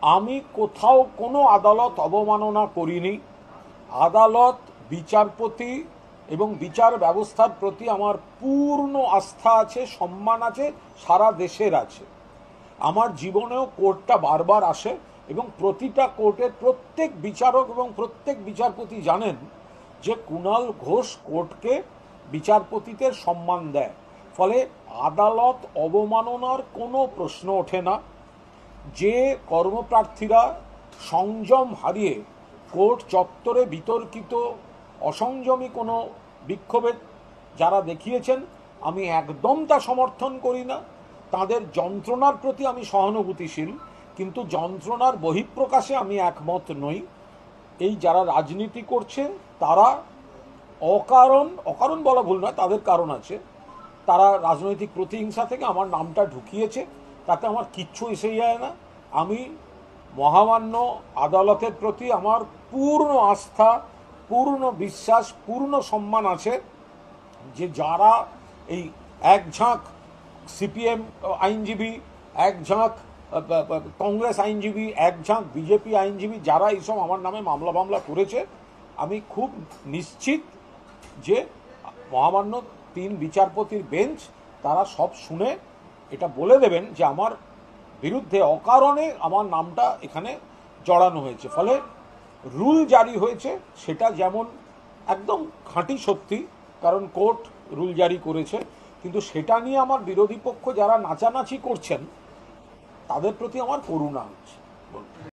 আমি কোথাও কোনো আদালত অবমাননা করিনি। আদালত, বিচারপতি এবং বিচার ব্যবস্থার প্রতি আমার পূর্ণ আস্থা আছে, সম্মান আছে, সারা দেশের আছে। আমার জীবনেও কোর্টটা বারবার আসে এবং প্রতিটা কোর্টের প্রত্যেক বিচারক এবং প্রত্যেক বিচারপতি জানেন যে কুণাল ঘোষ কোর্টকে, বিচারপতিদের সম্মান দেয়। ফলে আদালত অবমাননার কোনো প্রশ্ন ওঠে না। যে কর্মপ্রার্থীরা সংযম হারিয়ে কোর্ট চত্বরে বিতর্কিত অসংযমী কোনো বিক্ষোভে যারা দেখিয়েছেন, আমি একদম তা সমর্থন করি না। তাদের যন্ত্রণার প্রতি আমি সহানুভূতিশীল, কিন্তু যন্ত্রণার বহিঃপ্রকাশে আমি একমত নই। এই যারা রাজনীতি করছে তারা অকারণ বলা ভুল নয়, তাদের কারণ আছে। তারা রাজনৈতিক প্রতিহিংসা থেকে আমার নামটা ঢুকিয়েছে, তাতে আমার কিচ্ছু এসে যায় না। আমি মহামান্য আদালতের প্রতি আমার পূর্ণ আস্থা, পূর্ণ বিশ্বাস, পূর্ণ সম্মান আছে যে যারা এই এক ঝাঁক সিপিএম আইনজীবী, এক ঝাঁক কংগ্রেস আইনজীবী, এক ঝাঁক বিজেপি আইনজীবী, যারা এইসব আমার নামে মামলা করেছে, আমি খুব নিশ্চিত যে মহামান্য 3 বিচারপতির বেঞ্চ তারা সব শুনে এটা বলে দেবেন যে আমার বিরুদ্ধে অকারণে আমার নামটা এখানে জড়ানো হয়েছে। ফলে রুল জারি হয়েছে, সেটা যেমন একদম খাঁটি সত্যি, কারণ কোর্ট রুল জারি করেছে, কিন্তু সেটা নিয়ে আমার বিরোধী পক্ষ যারা নাচানাচি করছেন তাদের প্রতি আমার করুণা হচ্ছে।